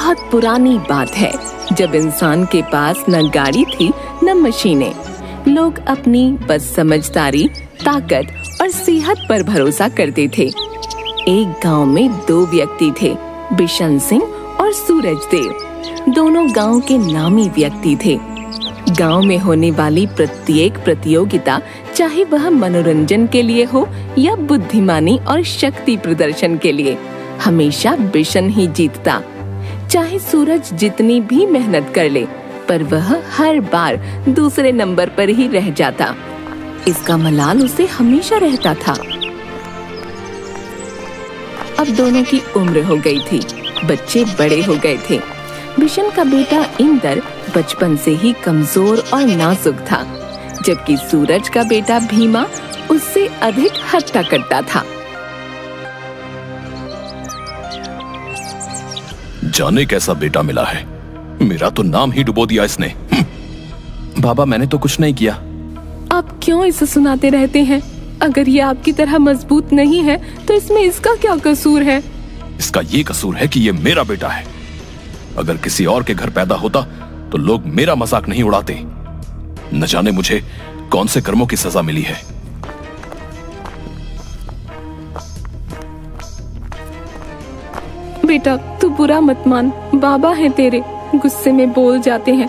बहुत पुरानी बात है, जब इंसान के पास न गाड़ी थी न मशीनें। लोग अपनी बस समझदारी, ताकत और सेहत पर भरोसा करते थे। एक गांव में दो व्यक्ति थे, बिशन सिंह और सूरज देव। दोनों गांव के नामी व्यक्ति थे। गांव में होने वाली प्रत्येक प्रतियोगिता, चाहे वह मनोरंजन के लिए हो या बुद्धिमानी और शक्ति प्रदर्शन के लिए, हमेशा बिशन ही जीतता। चाहे सूरज जितनी भी मेहनत कर ले, पर वह हर बार दूसरे नंबर पर ही रह जाता। इसका मलाल उसे हमेशा रहता था। अब दोनों की उम्र हो गई थी, बच्चे बड़े हो गए थे। बिशन का बेटा इंदर बचपन से ही कमजोर और नाजुक था, जबकि सूरज का बेटा भीमा उससे अधिक हट्टा कट्टा था। जाने कैसा बेटा मिला है, मेरा तो नाम ही डुबो दिया इसने। बाबा, मैंने तो कुछ नहीं किया। आप क्यों इसे सुनाते रहते हैं? अगर ये आपकी तरह मजबूत नहीं है तो इसमें इसका क्या कसूर है? इसका ये कसूर है कि ये मेरा बेटा है। अगर किसी और के घर पैदा होता तो लोग मेरा मजाक नहीं उड़ाते। न जाने मुझे कौन से कर्मों की सजा मिली है। बेटा, तू बुरा मत मान। बाबा हैं तेरे, गुस्से में बोल जाते हैं,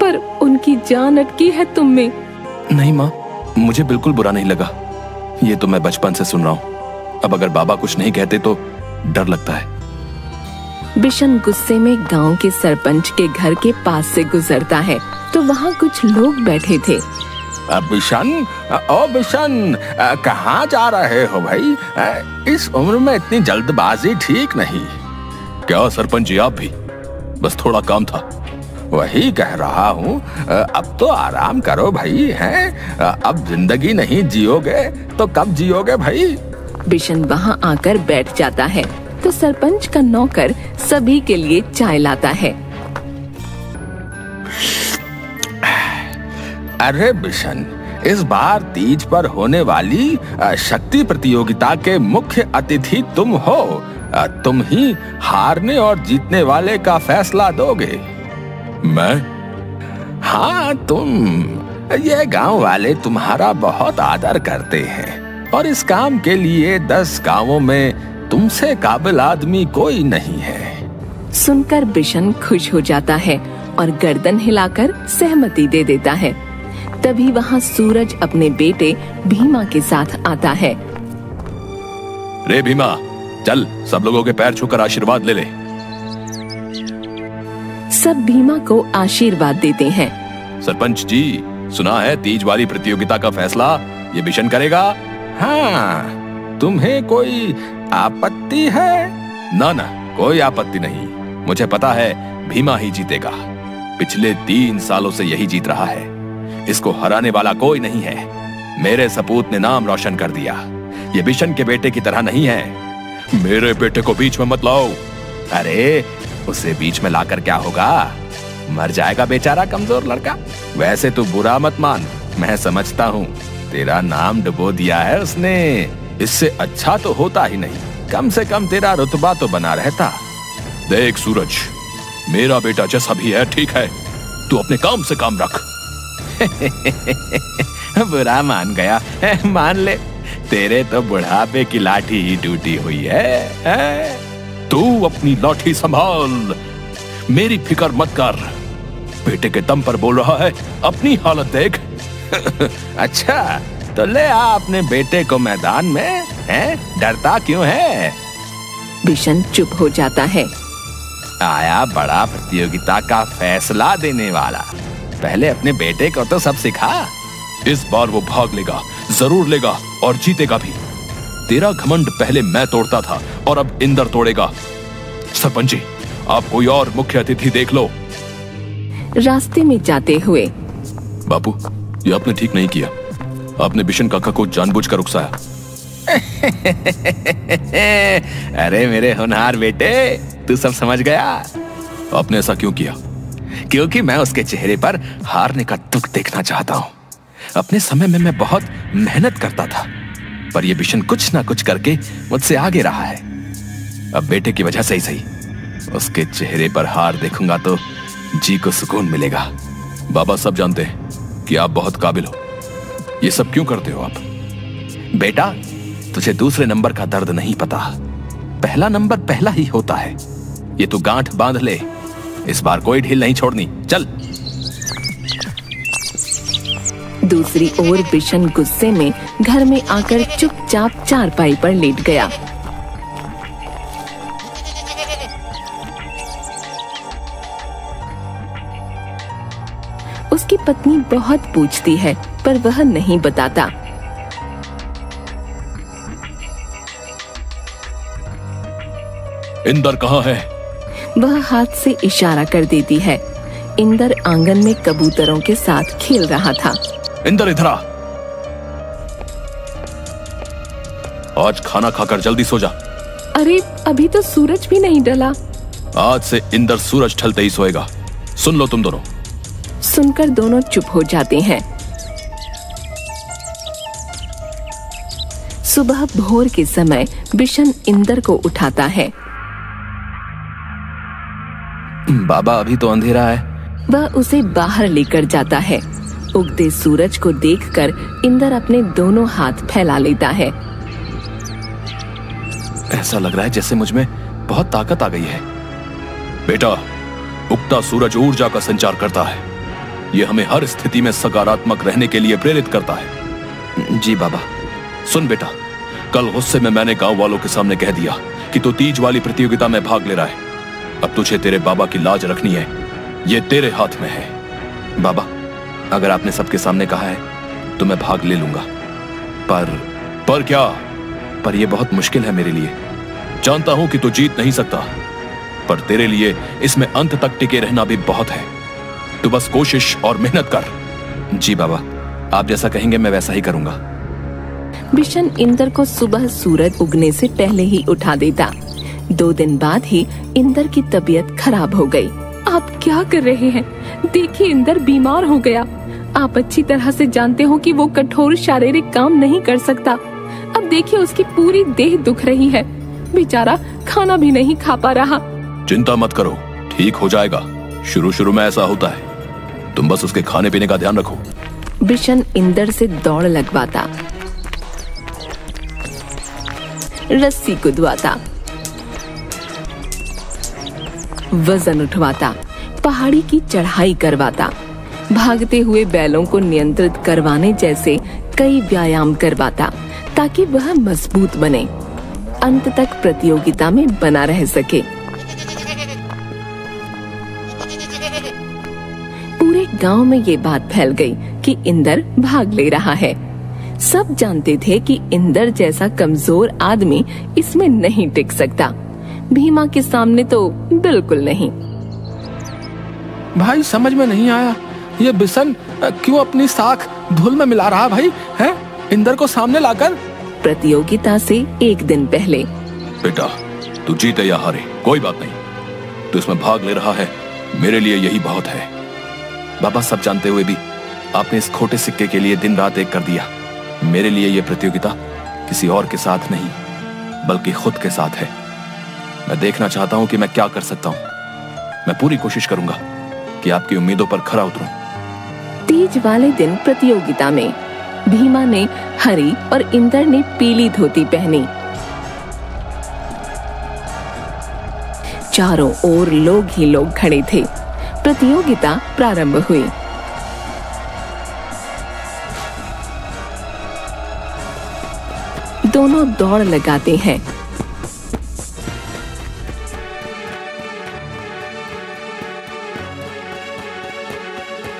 पर उनकी जान अटकी है तुम में। नहीं माँ, मुझे बिल्कुल बुरा नहीं लगा। ये तो मैं बचपन से सुन रहा हूँ। अब अगर बाबा कुछ नहीं कहते तो डर लगता है। बिशन गुस्से में गांव के सरपंच के घर के पास से गुजरता है तो वहाँ कुछ लोग बैठे थे। बिशन, ओ बिशन, कहाँ जा रहे हो भाई? इस उम्र में इतनी जल्दबाजी ठीक नहीं। क्या सरपंच जी, आप भी? बस थोड़ा काम था। वही कह रहा हूँ, अब तो आराम करो भाई। हैं, अब जिंदगी नहीं जियोगे तो कब जियोगे भाई? बिशन वहाँ आकर बैठ जाता है तो सरपंच का नौकर सभी के लिए चाय लाता है। अरे बिशन, इस बार तीज पर होने वाली शक्ति प्रतियोगिता के मुख्य अतिथि तुम हो। तुम ही हारने और जीतने वाले का फैसला दोगे। मैं? हाँ, तुम। ये गांव वाले तुम्हारा बहुत आदर करते हैं और इस काम के लिए 10 गांवों में तुमसे काबिल आदमी कोई नहीं है। सुनकर बिशन खुश हो जाता है और गर्दन हिलाकर सहमति दे देता है। तभी वहाँ सूरज अपने बेटे भीमा के साथ आता है। रे भीमा, चल सब लोगों के पैर छूकर आशीर्वाद ले ले। सब भीमा को आशीर्वाद देते हैं। सरपंच जी, सुना है तीज वाली प्रतियोगिता का फैसला ये बिशन करेगा। हाँ, तुम्हें कोई आपत्ति है? ना ना, कोई आपत्ति नहीं। मुझे पता है भीमा ही जीतेगा। पिछले 3 सालों से यही जीत रहा है। इसको हराने वाला कोई नहीं है। मेरे सपूत ने नाम रोशन कर दिया। ये बिशन के बेटे की तरह नहीं है। मेरे बेटे को बीच में मत लाओ। अरे, उसे बीच में लाकर क्या होगा? मर जाएगा बेचारा कमजोर लड़का। वैसे तू बुरा मत मान, मैं समझता हूँ तेरा नाम डुबो दिया है उसने। इससे अच्छा तो होता ही नहीं, कम से कम तेरा रुतबा तो बना रहता। देख सूरज, मेरा बेटा जैसा भी है ठीक है, तू अपने काम से काम रख। बुरा मान गया, मान ले। तेरे तो बुढ़ापे की लाठी ही टूटी हुई है। तू अपनी लाठी संभाल, मेरी फिक्र मत कर। बेटे के दम पर बोल रहा है, अपनी हालत देख। अच्छा, तो ले आ अपने बेटे को मैदान में। डरता क्यों है? बिशन चुप हो जाता है। आया बड़ा प्रतियोगिता का फैसला देने वाला। पहले अपने बेटे को तो सब सिखा। इस बार वो भाग लेगा, जरूर लेगा और जीतेगा भी। तेरा घमंड पहले मैं तोड़ता था और अब इंदर तोड़ेगा। सरपंच जी, आप कोई और मुख्य अतिथि देख लो। रास्ते में जाते हुए, बापू, ये आपने ठीक नहीं किया। आपने बिशन काका को जानबूझकर उकसाया। अरे मेरे होनहार बेटे, तू सब समझ गया। आपने ऐसा क्यों किया? क्योंकि मैं उसके चेहरे पर हारने का दुख देखना चाहता हूँ। अपने समय में मैं बहुत मेहनत करता था, पर यह बिशन कुछ ना कुछ करके मुझसे आगे रहा है। अब बेटे की वजह से ही सही, उसके चेहरे पर हार देखूंगा तो जी को सुकून मिलेगा। बाबा सब जानते हैं कि आप बहुत काबिल हो। ये सब क्यों करते हो आप? बेटा, तुझे दूसरे नंबर का दर्द नहीं पता। पहला नंबर पहला ही होता है। ये तू गांठ बांध ले, इस बार कोई ढील नहीं छोड़नी। चल। दूसरी ओर बिशन गुस्से में घर में आकर चुपचाप चारपाई पर लेट गया। उसकी पत्नी बहुत पूछती है पर वह नहीं बताता। इंदर कहाँ है? वह हाथ से इशारा कर देती है। इंदर आंगन में कबूतरों के साथ खेल रहा था। इंदर इधर आ। आज खाना खाकर जल्दी सो जा। अरे अभी तो सूरज भी नहीं ढला। आज से इंदर सूरज ढलते ही सोएगा। सुन लो तुम दोनों। सुनकर दोनों चुप हो जाते हैं। सुबह भोर के समय बिशन इंदर को उठाता है। बाबा अभी तो अंधेरा है। वह उसे बाहर लेकर जाता है। उगते सूरज को देखकर इंदर अपने दोनों हाथ फैला लेता है। ऐसा लग रहा है जैसे मुझ में बहुत ताकत आ गई है। बेटा, उगता सूरज ऊर्जा का संचार करता है। यह हमें हर स्थिति में सकारात्मक रहने के लिए प्रेरित करता है। जी बाबा। सुन बेटा, कल गुस्से में मैंने गांव वालों के सामने कह दिया कि तू तीज वाली प्रतियोगिता में भाग ले रहा है। अब तुझे तेरे बाबा की लाज रखनी है। ये तेरे हाथ में है। बाबा, अगर आपने सबके सामने कहा है तो मैं भाग ले लूंगा। पर क्या? पर यह बहुत मुश्किल है मेरे लिए। जानता हूं कि तू जीत नहीं सकता, पर तेरे लिए इसमें अंत तक टिके रहना भी बहुत है। तू बस कोशिश और मेहनत कर। जी बाबा, आप जैसा कहेंगे मैं वैसा ही करूंगा। बिशन इंदर को सुबह सूरज उगने से पहले ही उठा देता। 2 दिन बाद ही इंदर की तबीयत खराब हो गई। आप क्या कर रहे हैं? देखिए, इंदर बीमार हो गया। आप अच्छी तरह से जानते हो कि वो कठोर शारीरिक काम नहीं कर सकता। अब देखिए, उसकी पूरी देह दुख रही है। बेचारा खाना भी नहीं खा पा रहा। चिंता मत करो, ठीक हो जाएगा। शुरू में ऐसा होता है। तुम बस उसके खाने पीने का ध्यान रखो। बिशन इंदर से दौड़ लगवाता, रस्सी कुदवाता, वजन उठवाता, पहाड़ी की चढ़ाई करवाता, भागते हुए बैलों को नियंत्रित करवाने जैसे कई व्यायाम करवाता ताकि वह मजबूत बने, अंत तक प्रतियोगिता में बना रह सके। पूरे गांव में ये बात फैल गई कि इंदर भाग ले रहा है। सब जानते थे कि इंदर जैसा कमजोर आदमी इसमें नहीं टिक सकता। भीमा के सामने तो बिल्कुल नहीं। भाई समझ में नहीं आया, ये बिशन क्यों अपनी साख धूल में मिला रहा भाई है? इंदर को सामने लाकर। प्रतियोगिता से 1 दिन पहले। बेटा, तू जीते या हारे कोई बात नहीं। तू इसमें भाग ले रहा है, मेरे लिए यही बहुत है। बाबा, सब जानते हुए भी आपने इस खोटे सिक्के के लिए दिन रात एक कर दिया। मेरे लिए यह प्रतियोगिता किसी और के साथ नहीं बल्कि खुद के साथ है। मैं देखना चाहता हूं कि मैं क्या कर सकता हूं। मैं पूरी कोशिश करूंगा कि आपकी उम्मीदों पर खरा उतरूं। तीज वाले दिन प्रतियोगिता में भीमा ने हरी और इंदर ने पीली धोती पहनी। चारों ओर लोग ही लोग खड़े थे। प्रतियोगिता प्रारंभ हुई। दोनों दौड़ लगाते हैं।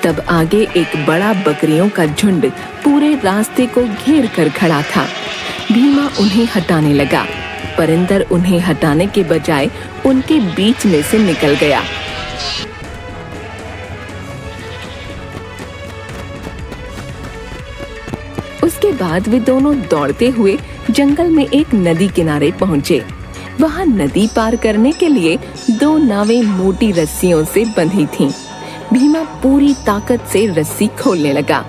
तब आगे एक बड़ा बकरियों का झुंड पूरे रास्ते को घेर कर खड़ा था। भीमा उन्हें हटाने लगा, पर इंदर उन्हें हटाने के बजाय उनके बीच में से निकल गया। उसके बाद वे दोनों दौड़ते हुए जंगल में एक नदी किनारे पहुंचे। वहां नदी पार करने के लिए 2 नावें मोटी रस्सियों से बंधी थीं। भीमा पूरी ताकत से रस्सी खोलने लगा।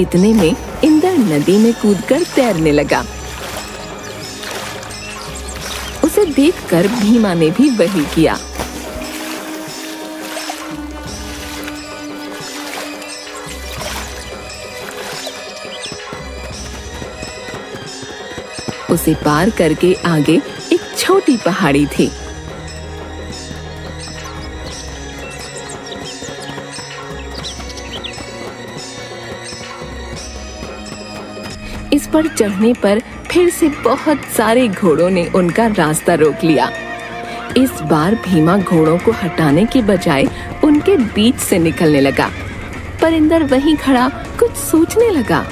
इतने में इंदर नदी में कूदकर तैरने लगा। उसे देखकर भीमा ने भी वही किया। उसे पार करके आगे एक छोटी पहाड़ी थी। इस पर चढ़ने पर फिर से बहुत सारे घोड़ों ने उनका रास्ता रोक लिया। इस बार भीमा घोड़ों को हटाने के बजाय उनके बीच से निकलने लगा। पर इंदर वहीं खड़ा कुछ सोचने लगा।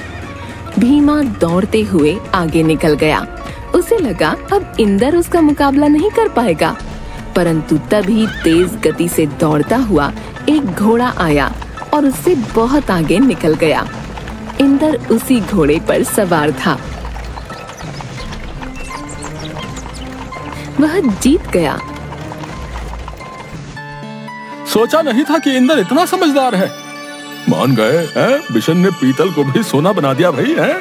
भीमा दौड़ते हुए आगे निकल गया। उसे लगा अब इंदर उसका मुकाबला नहीं कर पाएगा, परंतु तभी तेज गति से दौड़ता हुआ एक घोड़ा आया और उससे बहुत आगे निकल गया। इंदर उसी घोड़े पर सवार था। वह जीत गया। सोचा नहीं था कि इंदर इतना समझदार है। मान गए हैं? बिशन ने पीतल को भी सोना बना दिया भाई है।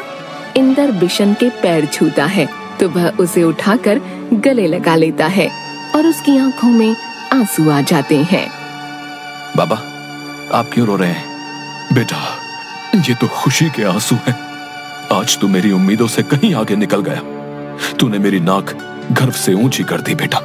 इंदर बिशन के पैर छूता है तो वह उसे उठाकर गले लगा लेता है और उसकी आंखों में आंसू आ जाते हैं। बाबा, आप क्यों रो रहे हैं? बेटा, ये तो खुशी के आंसू हैं। आज तू मेरी उम्मीदों से कहीं आगे निकल गया। तूने मेरी नाक गर्व से ऊंची कर दी बेटा।